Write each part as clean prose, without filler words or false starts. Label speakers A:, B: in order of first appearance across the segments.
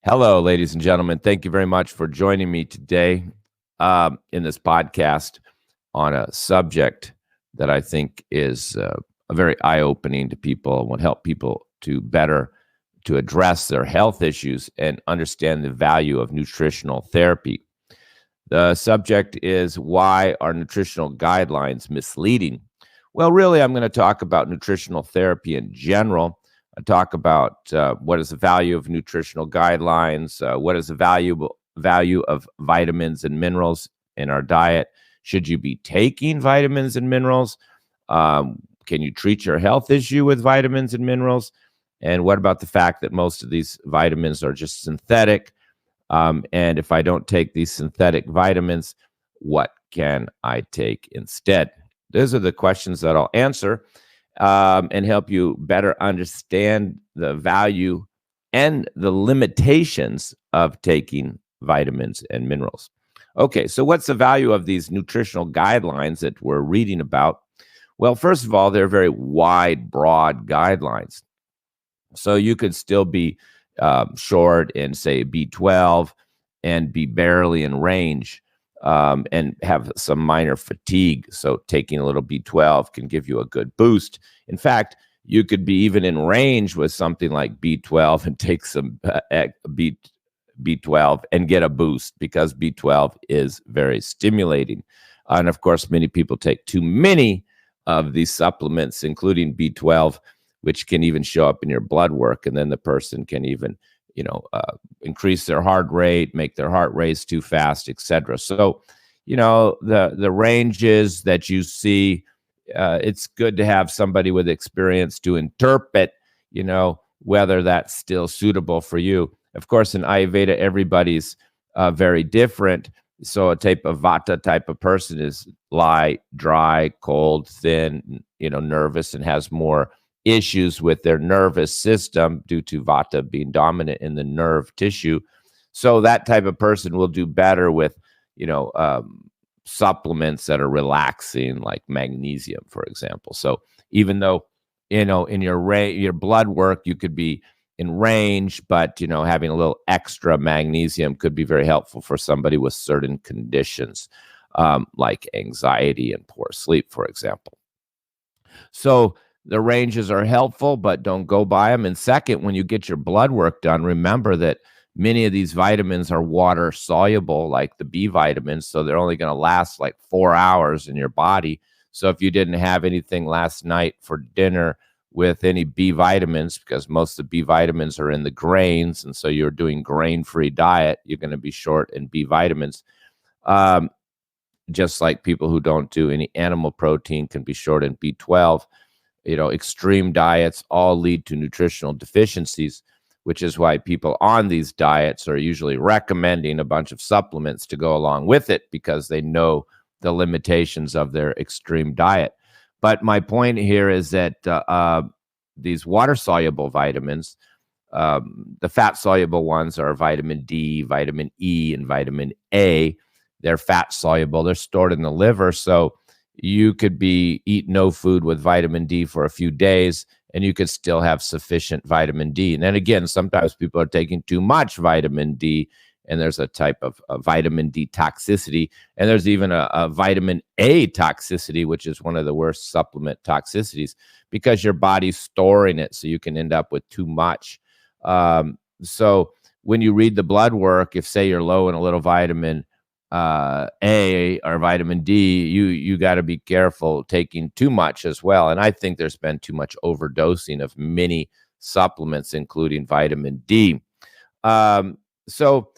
A: Hello, ladies and gentlemen. Thank you very much for joining me today in this podcast on a subject that I think is a very eye-opening to people and would help people to address their health issues and understand the value of nutritional therapy. The subject is, why are nutritional guidelines misleading? Well, really, I'm going to talk about nutritional therapy in general. I talk about what is the value of nutritional guidelines, what is the value of vitamins and minerals in our diet. Should you be taking vitamins and minerals? Can you treat your health issue with vitamins and minerals? And what about the fact that most of these vitamins are just synthetic? And if I don't take these synthetic vitamins, what can I take instead? Those are the questions that I'll answer and help you better understand the value and the limitations of taking vitamins and minerals. Okay, so what's the value of these nutritional guidelines that we're reading about? Well, first of all, they're very wide, broad guidelines. So you could still be short in, say, B12 and be barely in range and have some minor fatigue. So taking a little B12 can give you a good boost. In fact, you could be even in range with something like B12 and take some B12 and get a boost, because B12 is very stimulating. And of course, many people take too many of these supplements, including B12, which can even show up in your blood work. And then the person can even, increase their heart rate, make their heart race too fast, etc. So, the ranges that you see, it's good to have somebody with experience to interpret, whether that's still suitable for you. Of course, in Ayurveda, everybody's very different. So a type of Vata type of person is light, dry, cold, thin, nervous, and has more issues with their nervous system due to Vata being dominant in the nerve tissue. So that type of person will do better with, supplements that are relaxing, like magnesium, for example. So even though, in your blood work, you could be in range, but, having a little extra magnesium could be very helpful for somebody with certain conditions, like anxiety and poor sleep, for example. So the ranges are helpful, but don't go by them. And second, when you get your blood work done, remember that many of these vitamins are water soluble, like the B vitamins. So they're only going to last like 4 hours in your body. So if you didn't have anything last night for dinner with any B vitamins, because most of the B vitamins are in the grains, and so you're doing grain-free diet, you're going to be short in B vitamins. Just like people who don't do any animal protein can be short in B12. Extreme diets all lead to nutritional deficiencies, which is why people on these diets are usually recommending a bunch of supplements to go along with it, because they know the limitations of their extreme diet. But my point here is that these water-soluble vitamins, the fat-soluble ones are vitamin D, vitamin E, and vitamin A. They're fat-soluble. They're stored in the liver. So you could eat no food with vitamin D for a few days, and you could still have sufficient vitamin D. And then again, sometimes people are taking too much vitamin D, and there's a type of vitamin D toxicity. And there's even a vitamin A toxicity, which is one of the worst supplement toxicities, because your body's storing it, so you can end up with too much. So when you read the blood work, if, say, you're low in a little vitamin A or vitamin D, you got to be careful taking too much as well. And I think there's been too much overdosing of many supplements, including vitamin D. So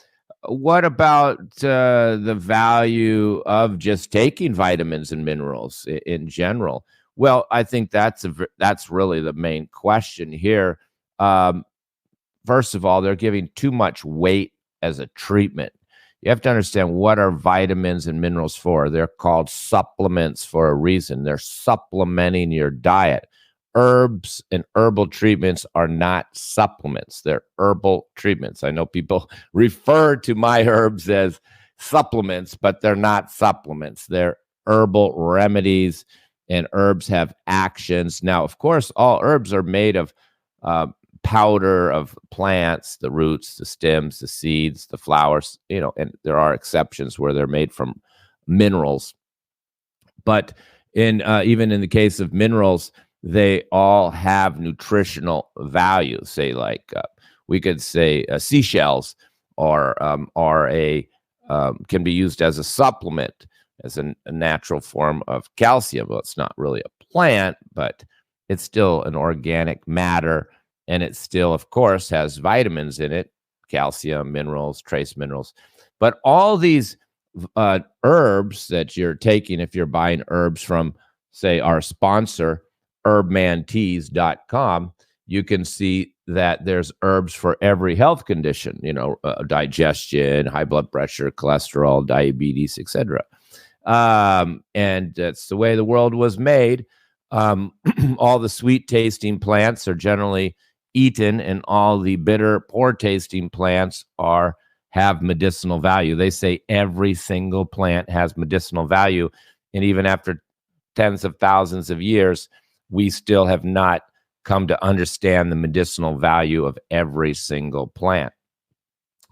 A: what about the value of just taking vitamins and minerals in general? Well, I think that's really the main question here. First of all, they're giving too much weight as a treatment. You have to understand, what are vitamins and minerals for? They're called supplements for a reason. They're supplementing your diet. Herbs and herbal treatments are not supplements. They're herbal treatments. I know people refer to my herbs as supplements, but they're not supplements. They're herbal remedies, and herbs have actions. Now, of course, all herbs are made of powder of plants, the roots, the stems, the seeds, the flowers, and there are exceptions where they're made from minerals. But even in the case of minerals, they all have nutritional value. Say, like we could say seashells are a can be used as a supplement, as a natural form of calcium. Well, it's not really a plant, but it's still an organic matter, and it still, of course, has vitamins in it, calcium, minerals, trace minerals. But all these herbs that you're taking, if you're buying herbs from, say, our sponsor, herbmanteas.com, you can see that there's herbs for every health condition, digestion, high blood pressure, cholesterol, diabetes, etc. And that's the way the world was made. All the sweet tasting plants are generally eaten, and all the bitter, poor tasting plants have medicinal value. They say every single plant has medicinal value. And even after tens of thousands of years, we still have not come to understand the medicinal value of every single plant.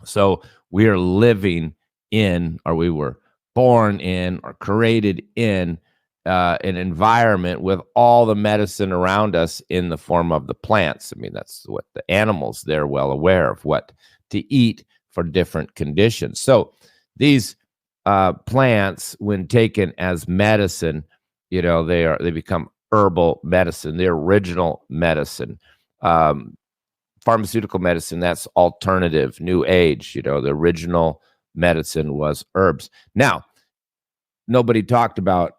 A: So we are living in, or we were born in, or created in an environment with all the medicine around us in the form of the plants. I mean, that's what the animals, they're well aware of what to eat for different conditions. So these plants, when taken as medicine, they become herbal medicine, the original medicine. Pharmaceutical medicine, that's alternative, new age. The original medicine was herbs. Now, nobody talked about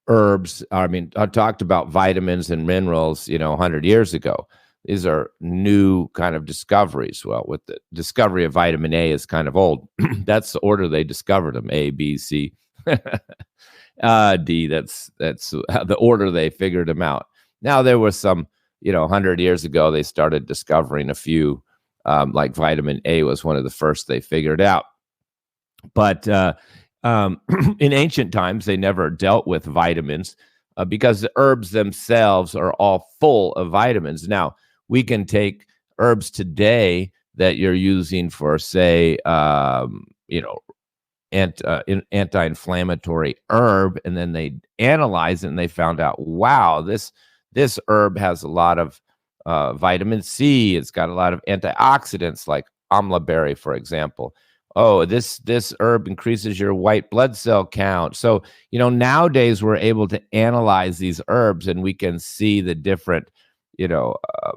A: herbs. I talked about vitamins and minerals, 100 years ago. These are new kind of discoveries. Well, with the discovery of vitamin A is kind of old. That's the order they discovered them: A, B, C, D. That's the order they figured them out. Now there was some, 100 years ago, they started discovering a few, like vitamin A was one of the first they figured out. But in ancient times, they never dealt with vitamins because the herbs themselves are all full of vitamins. Now, we can take herbs today that you're using for, say, anti-inflammatory herb, and then they analyze it and they found out, wow, this herb has a lot of vitamin C. It's got a lot of antioxidants, like amla berry, for example. Oh, this herb increases your white blood cell count. So, nowadays we're able to analyze these herbs, and we can see the different,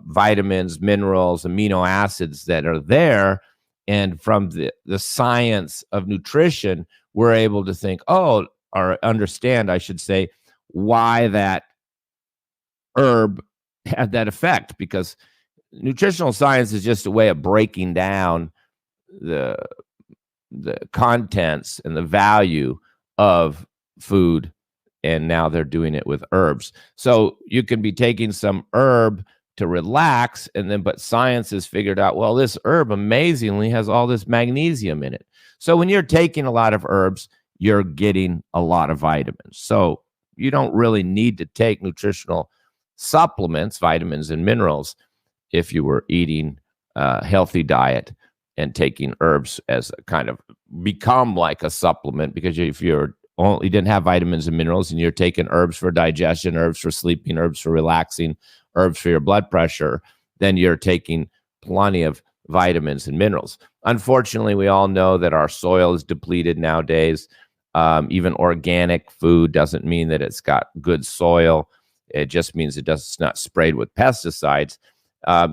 A: vitamins, minerals, amino acids that are there. And from the science of nutrition, we're able to think, or understand, I should say, why that herb had that effect. Because nutritional science is just a way of breaking down the contents and the value of food, and now they're doing it with herbs. So you can be taking some herb to relax, but science has figured out, well, this herb amazingly has all this magnesium in it. So when you're taking a lot of herbs, you're getting a lot of vitamins. So you don't really need to take nutritional supplements, vitamins and minerals, if you were eating a healthy diet and taking herbs as a kind of become like a supplement. Because if you didn't have vitamins and minerals, and you're taking herbs for digestion, herbs for sleeping, herbs for relaxing, herbs for your blood pressure, then you're taking plenty of vitamins and minerals. Unfortunately, we all know that our soil is depleted nowadays. Even organic food doesn't mean that it's got good soil. It just means it's not sprayed with pesticides.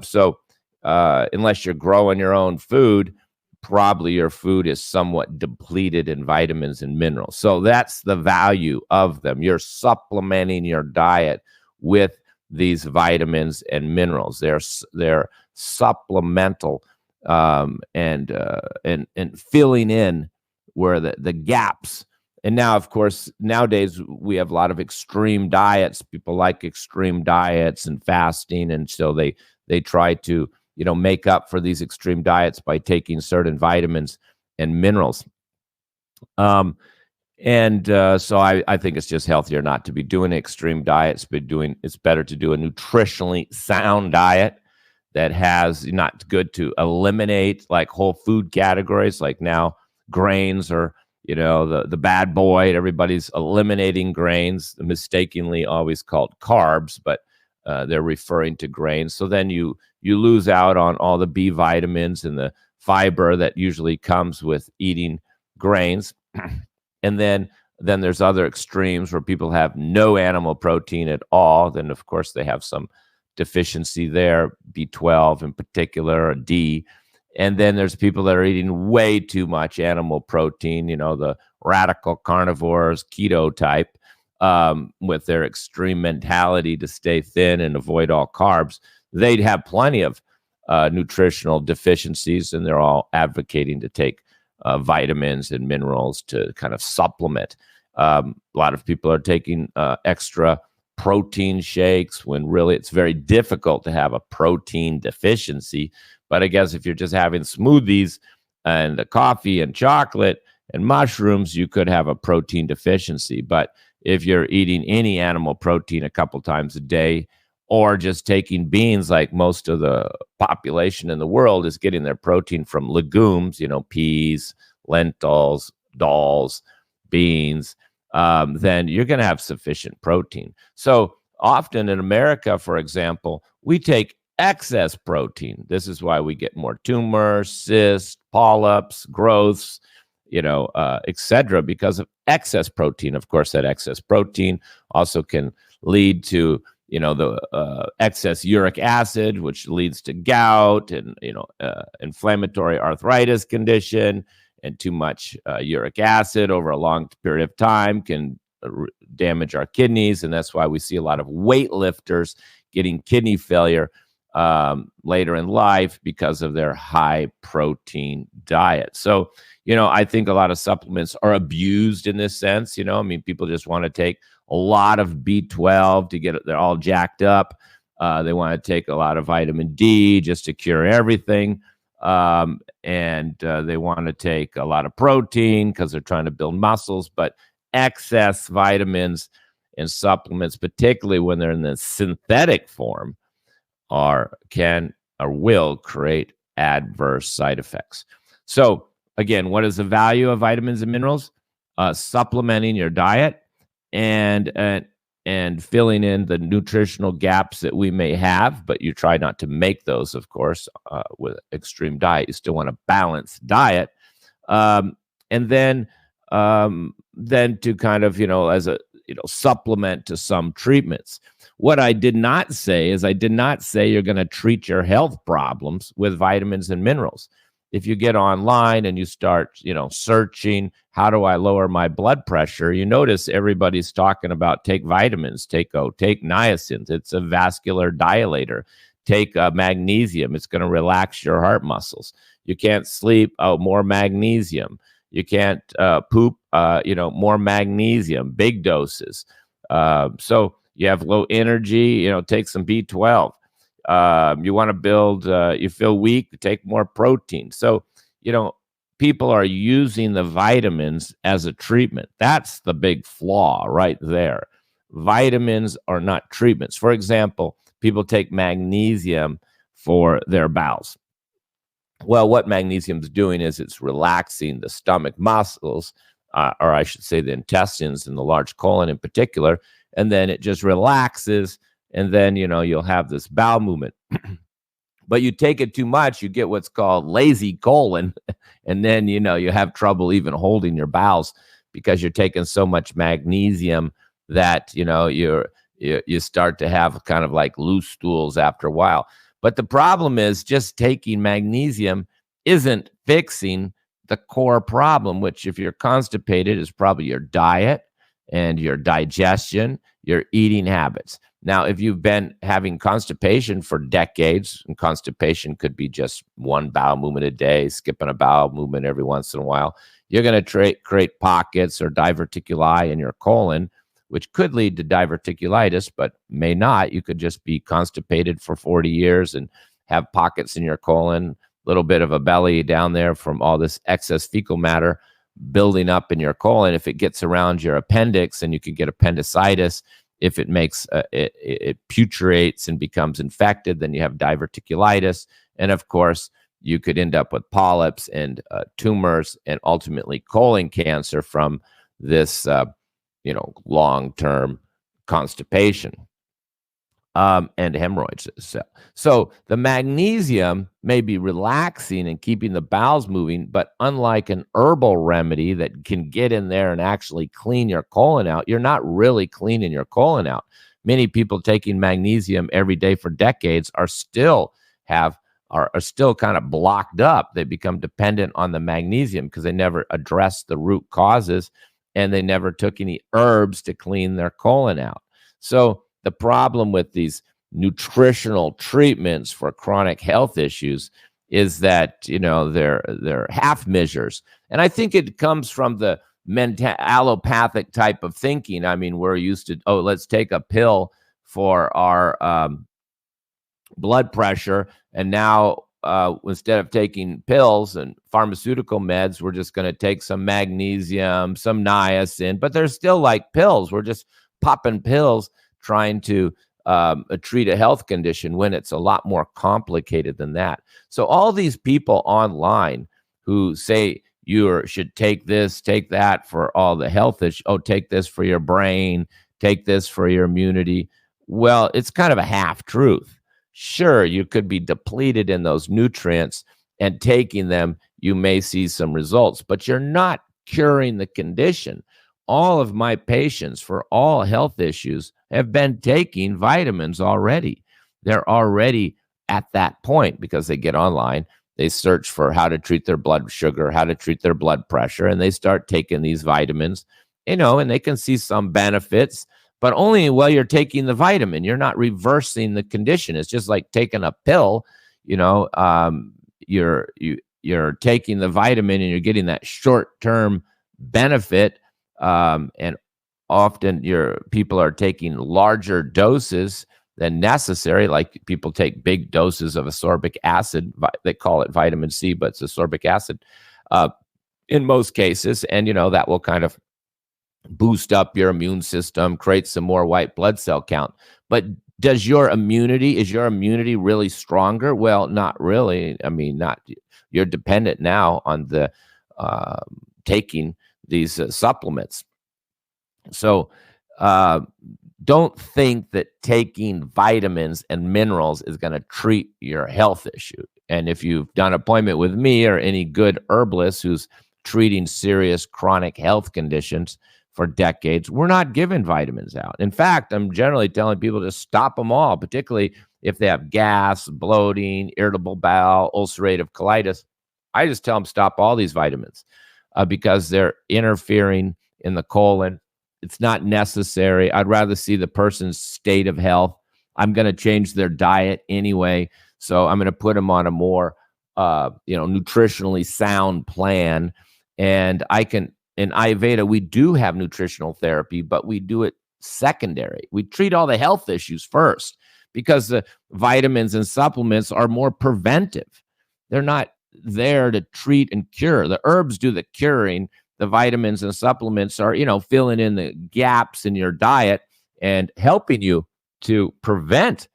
A: So unless you're growing your own food, probably your food is somewhat depleted in vitamins and minerals. So that's the value of them. You're supplementing your diet with these vitamins and minerals. They're supplemental and filling in where the gaps. And now, of course, nowadays we have a lot of extreme diets. People like extreme diets and fasting, and so they try to make up for these extreme diets by taking certain vitamins and minerals. So I think it's just healthier not to be doing extreme diets, but it's better to do a nutritionally sound diet that has not good to eliminate like whole food categories. Like now grains are, the bad boy. Everybody's eliminating grains, mistakenly always called carbs, but they're referring to grains. So then you lose out on all the B vitamins and the fiber that usually comes with eating grains. And then there's other extremes where people have no animal protein at all. Then, of course, they have some deficiency there, B12 in particular, or D. And then there's people that are eating way too much animal protein, the radical carnivores, keto type, with their extreme mentality to stay thin and avoid all carbs. They'd have plenty of nutritional deficiencies, and they're all advocating to take vitamins and minerals to kind of supplement. A lot of people are taking extra protein shakes when really it's very difficult to have a protein deficiency. But I guess if you're just having smoothies and coffee and chocolate and mushrooms, you could have a protein deficiency. But if you're eating any animal protein a couple times a day, or just taking beans, like most of the population in the world is getting their protein from legumes, peas, lentils, dals, beans, then you're going to have sufficient protein. So often in America, for example, we take excess protein. This is why we get more tumors, cysts, polyps, growths, etc., because of excess protein. Of course, that excess protein also can lead to the excess uric acid, which leads to gout and, inflammatory arthritis condition. And too much uric acid over a long period of time can damage our kidneys. And that's why we see a lot of weightlifters getting kidney failure later in life because of their high protein diet. So, I think a lot of supplements are abused in this sense. People just want to take a lot of B12 to they're all jacked up. They want to take a lot of vitamin D just to cure everything. And they want to take a lot of protein because they're trying to build muscles. But excess vitamins and supplements, particularly when they're in the synthetic form, will create adverse side effects. So again, what is the value of vitamins and minerals? Supplementing your diet and filling in the nutritional gaps that we may have, but you try not to make those, of course, with extreme diet. You still want a balanced diet. And then to kind of, as a, supplement to some treatments. What I did not say is you're going to treat your health problems with vitamins and minerals. If you get online and you start, searching, how do I lower my blood pressure? You notice everybody's talking about take vitamins, take niacin. It's a vascular dilator. Take magnesium. It's going to relax your heart muscles. You can't sleep. More magnesium. You can't poop. More magnesium. Big doses. So you have low energy. Take some B12. You want to build, you feel weak, take more protein. So, people are using the vitamins as a treatment. That's the big flaw right there. Vitamins are not treatments. For example, people take magnesium for their bowels. Well, what magnesium is doing is it's relaxing the stomach muscles, or I should say the intestines and the large colon in particular, and then it just relaxes. And then, you'll have this bowel movement. But you take it too much, you get what's called lazy colon. And then, you have trouble even holding your bowels because you're taking so much magnesium that, you start to have kind of like loose stools after a while. But the problem is just taking magnesium isn't fixing the core problem, which if you're constipated is probably your diet and your digestion, your eating habits. Now, if you've been having constipation for decades, and constipation could be just one bowel movement a day, skipping a bowel movement every once in a while, you're going to create pockets or diverticuli in your colon, which could lead to diverticulitis, but may not. You could just be constipated for 40 years and have pockets in your colon, a little bit of a belly down there from all this excess fecal matter building up in your colon. If it gets around your appendix, and you could get appendicitis, If it makes it putreates and becomes infected, then you have diverticulitis, and of course you could end up with polyps and tumors and ultimately colon cancer from this long-term constipation and hemorrhoids. So the magnesium may be relaxing and keeping the bowels moving, but unlike an herbal remedy that can get in there and actually clean your colon out, you're not really cleaning your colon out. Many people taking magnesium every day for decades are still kind of blocked up. They become dependent on the magnesium because they never addressed the root causes and they never took any herbs to clean their colon out. So the problem with these nutritional treatments for chronic health issues is that, they're half measures. And I think it comes from the allopathic type of thinking. I mean, we're used to, let's take a pill for our blood pressure. And now instead of taking pills and pharmaceutical meds, we're just going to take some magnesium, some niacin, but they're still like pills. We're just popping pills trying to treat a health condition when it's a lot more complicated than that. So all these people online who say you should take this, take that for all the health issues, take this for your brain, take this for your immunity. Well, it's kind of a half truth. Sure, you could be depleted in those nutrients, and taking them, you may see some results, but you're not curing the condition. All of my patients for all health issues have been taking vitamins already. They're already at that point because they get online, they search for how to treat their blood sugar, how to treat their blood pressure, and they start taking these vitamins, and they can see some benefits, but only while you're taking the vitamin. You're not reversing the condition. It's just like taking a pill. You're taking the vitamin and you're getting that short-term benefit. And often people are taking larger doses than necessary. Like people take big doses of ascorbic acid. They call it vitamin C, but it's ascorbic acid in most cases. And, that will kind of boost up your immune system, create some more white blood cell count. But is your immunity really stronger? Well, not really. I mean, you're dependent now on the taking these supplements. So don't think that taking vitamins and minerals is going to treat your health issue. And if you've done an appointment with me or any good herbalist who's treating serious chronic health conditions for decades, we're not giving vitamins out. In fact, I'm generally telling people to stop them all, particularly if they have gas, bloating, irritable bowel, ulcerative colitis. I just tell them stop all these vitamins because they're interfering in the colon. It's not necessary. I'd rather see the person's state of health. I'm going to change their diet anyway. So I'm going to put them on a more, nutritionally sound plan. And in Ayurveda, we do have nutritional therapy, but we do it secondary. We treat all the health issues first because the vitamins and supplements are more preventive. They're not there to treat and cure. The herbs do the curing. The vitamins and supplements are, filling in the gaps in your diet and helping you to prevent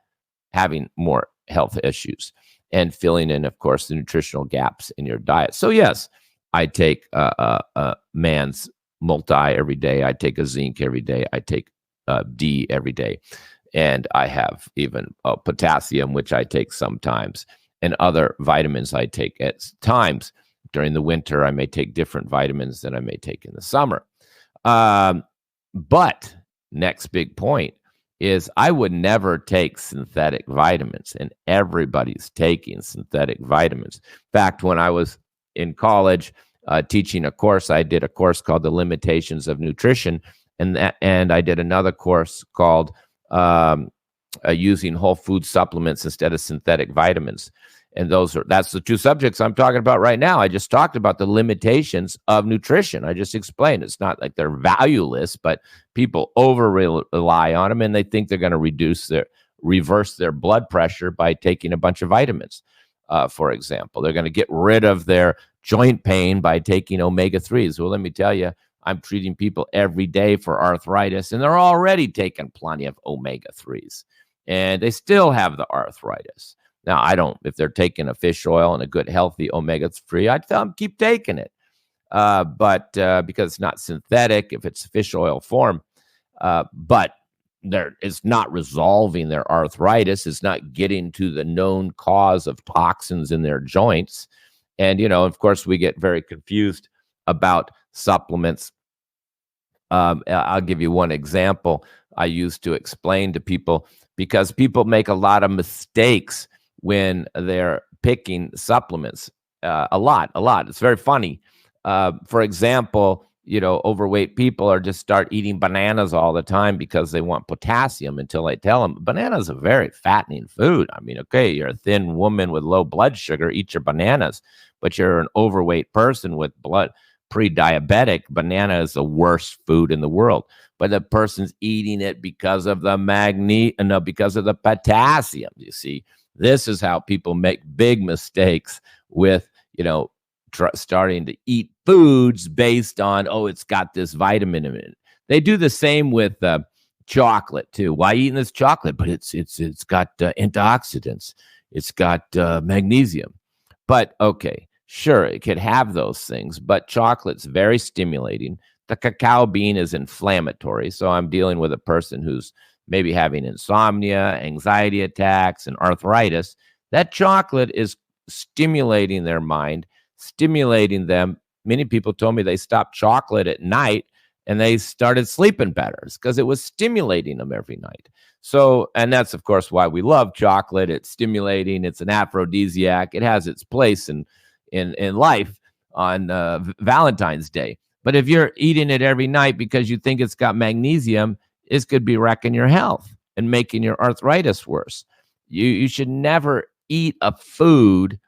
A: having more health issues and filling in, of course, the nutritional gaps in your diet. So yes, I take a man's multi every day. I take a zinc every day. I take D every day. And I have even potassium, which I take sometimes, and other vitamins I take at times. During the winter, I may take different vitamins than I may take in the summer. But next big point is I would never take synthetic vitamins, and everybody's taking synthetic vitamins. In fact, when I was in college teaching a course, I did a course called The Limitations of Nutrition, and I did another course called Using Whole Food Supplements Instead of Synthetic Vitamins. And that's the two subjects I'm talking about right now. I just talked about the limitations of nutrition. I just explained it's not like they're valueless, but people rely on them, and they think they're going to reverse their blood pressure by taking a bunch of vitamins. For example, they're going to get rid of their joint pain by taking omega-3s. Well, let me tell you, I'm treating people every day for arthritis, and they're already taking plenty of omega-3s, and they still have the arthritis. Now, I don't, if they're taking a fish oil and a good, healthy omega-3, I'd tell them keep taking it. But because it's not synthetic, if it's fish oil form, but it's not resolving their arthritis. It's not getting to the known cause of toxins in their joints. And, of course, we get very confused about supplements. I'll give you one example I used to explain to people, because people make a lot of mistakes when they're picking supplements. A lot. It's very funny. For example, overweight people are just start eating bananas all the time because they want potassium, until I tell them bananas are a very fattening food. I mean, okay, you're a thin woman with low blood sugar, eat your bananas, but you're an overweight person with pre-diabetic, banana is the worst food in the world. But the person's eating it because of the because of the potassium. You see, this is how people make big mistakes with, starting to eat foods based on, it's got this vitamin in it. They do the same with chocolate too. Why eating this chocolate? But it's got antioxidants. It's got magnesium. But okay, sure, it could have those things, but chocolate's very stimulating. The cacao bean is inflammatory. So I'm dealing with a person who's maybe having insomnia, anxiety attacks, and arthritis. That chocolate is stimulating their mind, stimulating them. Many people told me they stopped chocolate at night and they started sleeping better. It's because it was stimulating them every night. So, and that's of course why we love chocolate. It's stimulating. It's an aphrodisiac. It has its place in life on Valentine's Day. But if you're eating it every night because you think it's got magnesium, this could be wrecking your health and making your arthritis worse. You should never eat a food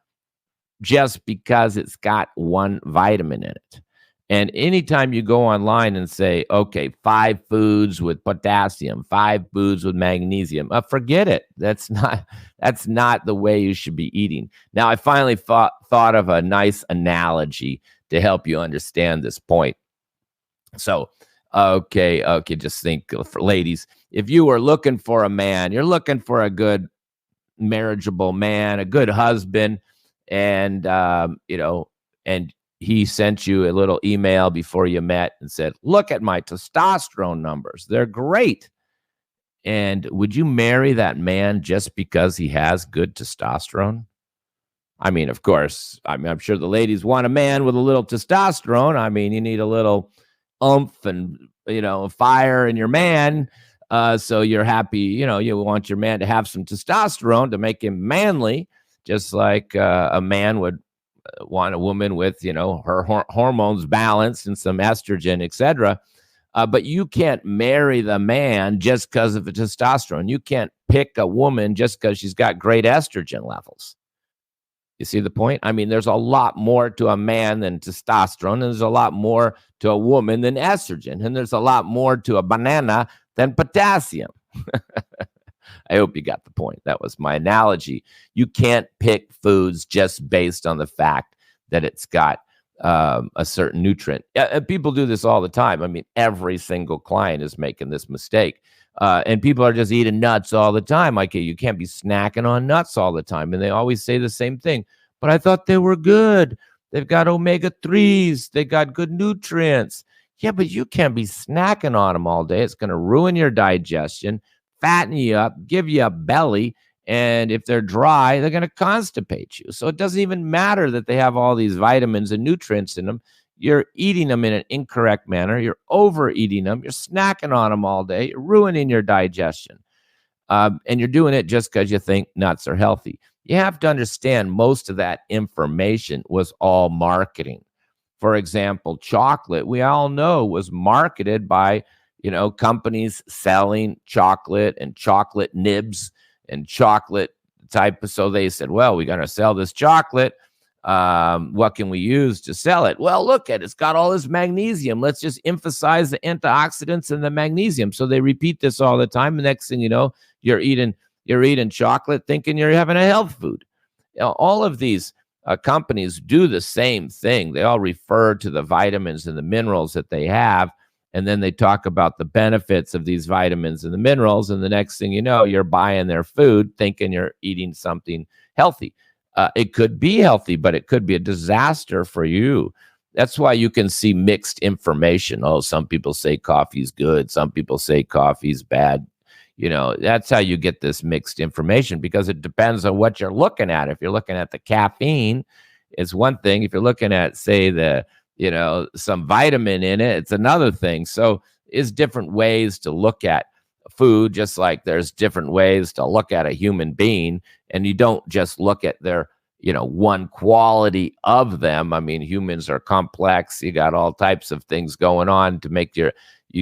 A: just because it's got one vitamin in it. And anytime you go online and say, okay, 5 foods with potassium, 5 foods with magnesium, forget it. That's not the way you should be eating. Now, I finally thought of a nice analogy to help you understand this point. So, okay, just think, for ladies, if you were looking for a man, you're looking for a good marriageable man, a good husband, and and he sent you a little email before you met and said, look at my testosterone numbers. They're great. And would you marry that man just because he has good testosterone? I mean, of course, I'm sure the ladies want a man with a little testosterone. I mean, you need a little oomph and, fire in your man. So you're happy, you want your man to have some testosterone to make him manly, just like a man would want a woman with, her hormones balanced and some estrogen, etc. But you can't marry the man just because of the testosterone. You can't pick a woman just because she's got great estrogen levels. You see the point? I mean, there's a lot more to a man than testosterone, and there's a lot more to a woman than estrogen, and there's a lot more to a banana than potassium. I hope you got the point. That was my analogy. You can't pick foods just based on the fact that it's got a certain nutrient. People do this all the time. I mean, every single client is making this mistake. And people are just eating nuts all the time. Like, you can't be snacking on nuts all the time. And they always say the same thing. But I thought they were good. They've got omega-3s. They got good nutrients. Yeah, but you can't be snacking on them all day. It's going to ruin your digestion, fatten you up, give you a belly. And if they're dry, they're going to constipate you. So it doesn't even matter that they have all these vitamins and nutrients in them. You're eating them in an incorrect manner. You're overeating them. You're snacking on them all day. You're ruining your digestion. And you're doing it just because you think nuts are healthy. You have to understand most of that information was all marketing. For example, chocolate, we all know, was marketed by, companies selling chocolate and chocolate nibs and chocolate type. So they said, well, we're going to sell this chocolate. What can we use to sell it? Well, look at it. It's got all this magnesium. Let's just emphasize the antioxidants and the magnesium. So they repeat this all the time. The next thing you know, you're eating chocolate thinking you're having a health food. All of these companies do the same thing. They all refer to the vitamins and the minerals that they have, and then they talk about the benefits of these vitamins and the minerals. And the next thing you know, you're buying their food thinking you're eating something healthy. It could be healthy, but it could be a disaster for you. That's why you can see mixed information. Oh, some people say coffee's good. Some people say coffee's bad. That's how you get this mixed information, because it depends on what you're looking at. If you're looking at the caffeine, it's one thing. If you're looking at, say, some vitamin in it, it's another thing. So it's different ways to look at food, just like there's different ways to look at a human being. And you don't just look at their one quality of them. I mean, humans are complex. You got all types of things going on to make you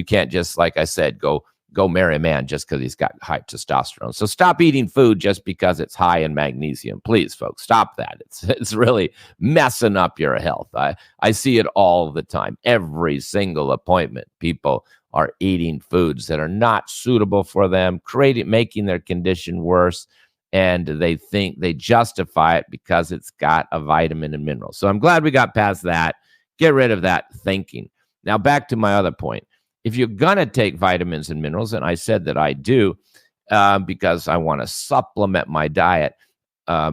A: can't just, like I said, go marry a man just because he's got high testosterone. So stop eating food just because it's high in magnesium. Please, folks, stop that. It's really messing up your health. I see it all the time. Every single appointment, people are eating foods that are not suitable for them, making their condition worse. And they justify it because it's got a vitamin and mineral. So I'm glad we got past that. Get rid of that thinking. Now, back to my other point. If you're going to take vitamins and minerals, and I said that I do because I want to supplement my diet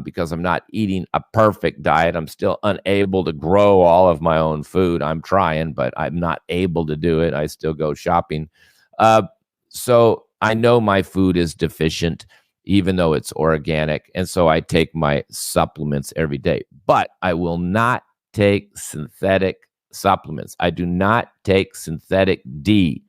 A: because I'm not eating a perfect diet. I'm still unable to grow all of my own food. I'm trying, but I'm not able to do it. I still go shopping. So I know my food is deficient, even though it's organic. And so I take my supplements every day. But I will not take synthetic supplements. I do not take synthetic D.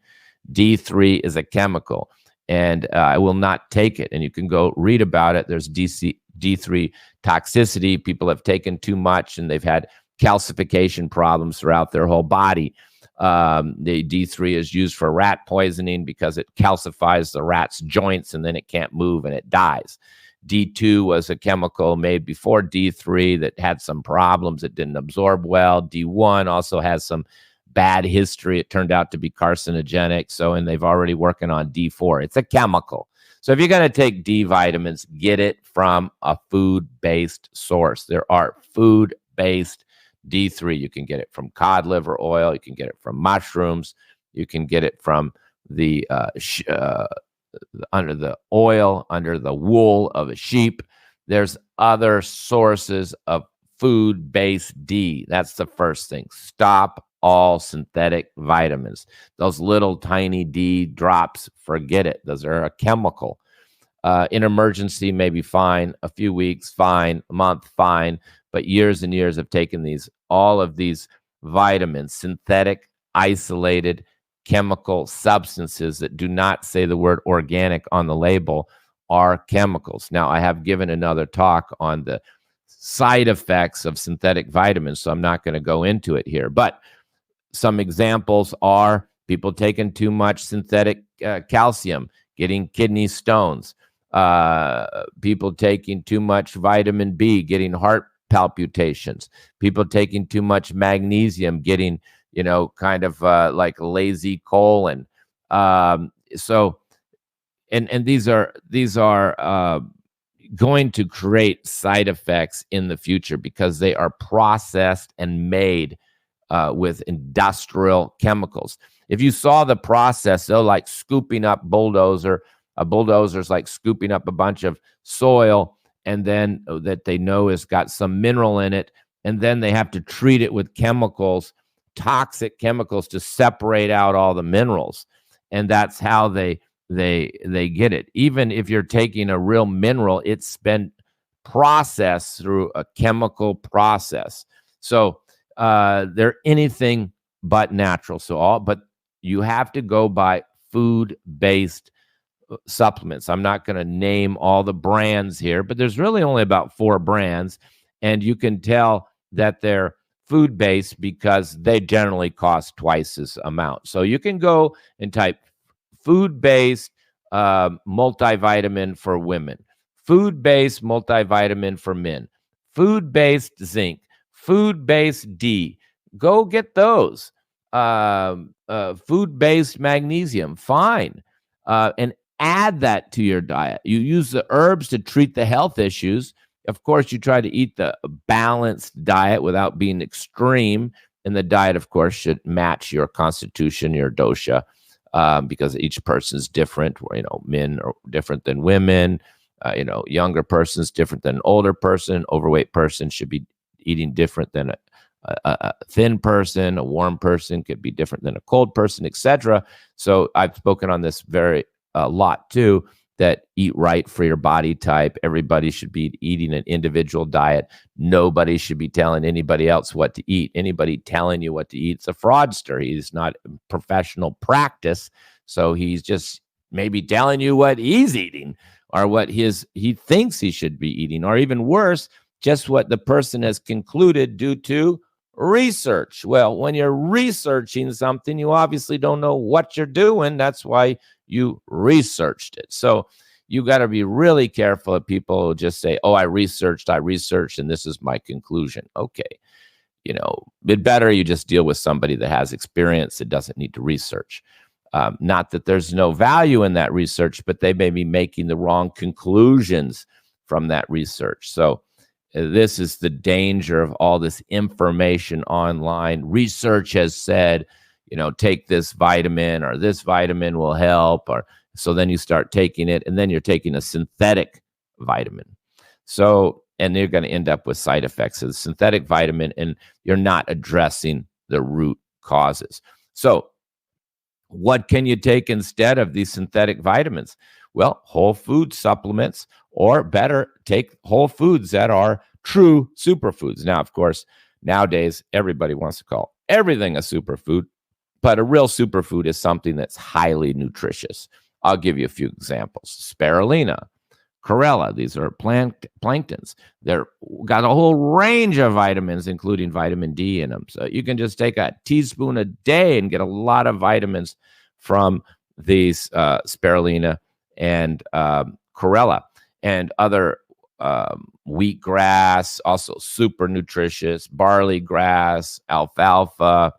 A: D3 is a chemical, and I will not take it. And you can go read about it. There's D3 toxicity. People have taken too much, and they've had calcification problems throughout their whole body. The D3 is used for rat poisoning because it calcifies the rat's joints, and then it can't move and it dies. D2 was a chemical made before D3 that had some problems. It didn't absorb well. D1 also has some bad history. It turned out to be carcinogenic. And they've already working on D4. It's a chemical. So if you're going to take D vitamins, get it from a food-based source. There are food-based D3. You can get it from cod liver oil. You can get it from mushrooms. You can get it from under the oil, under the wool of a sheep. There's other sources of food-based D. That's the first thing. Stop all synthetic vitamins. Those little tiny D drops, forget it. Those are a chemical. In emergency, maybe fine. A few weeks, fine. A month, fine. But years and years of taking all of these vitamins, synthetic, isolated, chemical substances that do not say the word organic on the label are chemicals. Now, I have given another talk on the side effects of synthetic vitamins, so I'm not going to go into it here. But some examples are people taking too much synthetic calcium, getting kidney stones, people taking too much vitamin B, getting heart palpitations, people taking too much magnesium, getting kind of like lazy colon. And these are going to create side effects in the future because they are processed and made with industrial chemicals. If you saw the process, though, like scooping up a bulldozer's like scooping up a bunch of soil, and then that they know has got some mineral in it, and then they have to treat it with chemicals, toxic chemicals, to separate out all the minerals, and that's how they get it. Even if you're taking a real mineral, it's been processed through a chemical process. So they're anything but natural. But you have to go by food-based supplements. I'm not going to name all the brands here, but there's really only about 4 brands, and you can tell that they're food-based because they generally cost twice as amount. So you can go and type food-based multivitamin for women, food-based multivitamin for men, food-based zinc, food-based D. Go get those. Food-based magnesium, fine. And add that to your diet. You use the herbs to treat the health issues, Of course, you try to eat the balanced diet without being extreme. And the diet, of course, should match your constitution, your dosha, because each person's different. Men are different than women. Younger person's different than an older person. Overweight person should be eating different than a thin person. A warm person could be different than a cold person, etc. So I've spoken on this very a lot too, that eat right for your body type. Everybody should be eating an individual diet. Nobody should be telling anybody else what to eat. Anybody telling you what to eat, it's a fraudster. He's not professional practice. So he's just maybe telling you what he's eating or what he thinks he should be eating, or even worse, just what the person has concluded due to research. Well, when you're researching something, you obviously don't know what you're doing. That's why you researched it. So you got to be really careful of people who just say, oh, I researched, and this is my conclusion. Okay. It better you just deal with somebody that has experience that doesn't need to research. Not that there's no value in that research, but they may be making the wrong conclusions from that research. So this is the danger of all this information online. Research has said, take this vitamin, or this vitamin will help, or so then you start taking it, and then you're taking a synthetic vitamin. So, and you're going to end up with side effects of the synthetic vitamin, and you're not addressing the root causes. So what can you take instead of these synthetic vitamins? Well, whole food supplements, or better, take whole foods that are true superfoods. Now, of course, nowadays, everybody wants to call everything a superfood, but a real superfood is something that's highly nutritious. I'll give you a few examples. Spirulina, chlorella, these are planktons. They're got a whole range of vitamins, including vitamin D in them. So you can just take a teaspoon a day and get a lot of vitamins from these spirulina and chlorella, and other wheatgrass, also super nutritious, barley grass, alfalfa,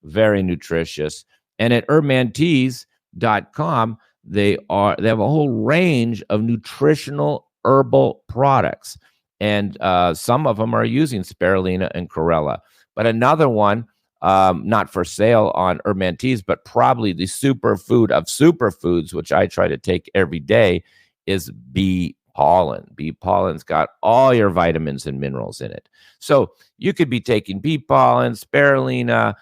A: very nutritious. And at herbmanteas.com, they have a whole range of nutritional herbal products, and some of them are using spirulina and chlorella. But another one, not for sale on Herb Teas, but probably the superfood of superfoods, which I try to take every day, is bee pollen. Bee pollen's got all your vitamins and minerals in it. So you could be taking bee pollen, spirulina,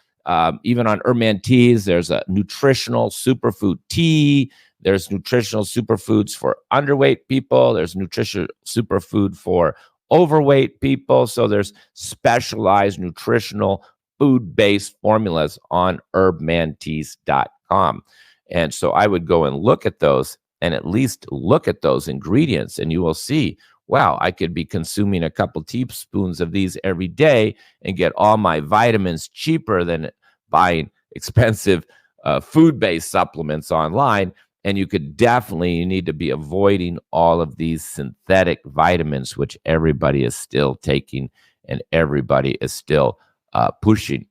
A: even on Herb Teas, there's a nutritional superfood tea. There's nutritional superfoods for underweight people. There's nutritional superfood for overweight people. So there's specialized nutritional food-based formulas on herbmanteas.com. And so I would go and look at those, and at least look at those ingredients, and you will see, wow, I could be consuming a couple teaspoons of these every day and get all my vitamins cheaper than buying expensive food-based supplements online. And you need to be avoiding all of these synthetic vitamins, which everybody is still taking and everybody is still pushing.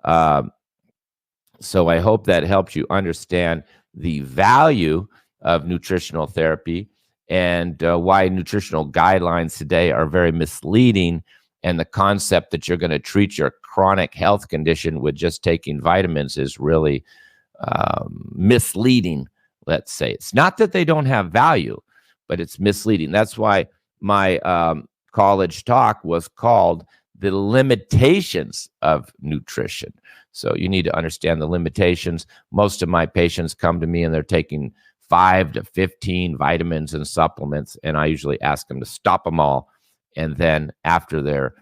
A: So I hope that helps you understand the value of nutritional therapy, and why nutritional guidelines today are very misleading, and the concept that you're going to treat your chronic health condition with just taking vitamins is really misleading. Let's say it's not that they don't have value, but it's misleading. That's why my college talk was called The Limitations of Nutrition. So you need to understand the limitations. Most of my patients come to me and they're taking 5 to 15 vitamins and supplements, and I usually ask them to stop them all. And then after their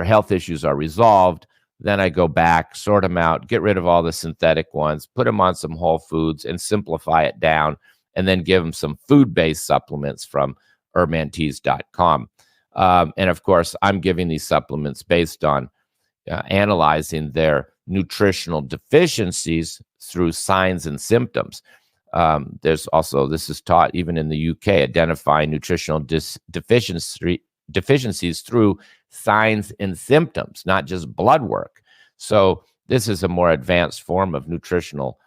A: health issues are resolved, then I go back, sort them out, get rid of all the synthetic ones, put them on some whole foods and simplify it down, and then give them some food-based supplements from herbmanteas.com. And of course, I'm giving these supplements based on analyzing their nutritional deficiencies through signs and symptoms. There's also, this is taught even in the UK, identifying nutritional deficiencies through signs and symptoms, not just blood work. So this is a more advanced form of nutritional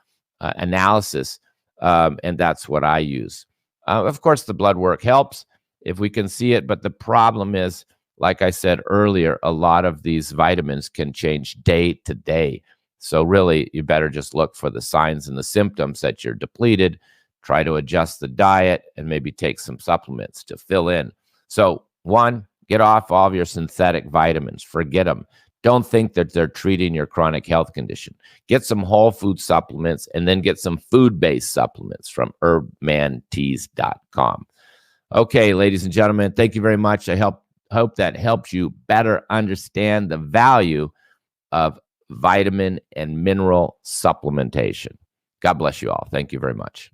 A: analysis, and that's what I use. Of course, the blood work helps. if we can see it. But the problem is, like I said earlier, a lot of these vitamins can change day to day. So really, you better just look for the signs and the symptoms that you're depleted, try to adjust the diet, and maybe take some supplements to fill in. So one, get off all of your synthetic vitamins. Forget them. Don't think that they're treating your chronic health condition. Get some whole food supplements, and then get some food-based supplements from herbmanteas.com. Okay, ladies and gentlemen, thank you very much. I hope that helps you better understand the value of vitamin and mineral supplementation. God bless you all. Thank you very much.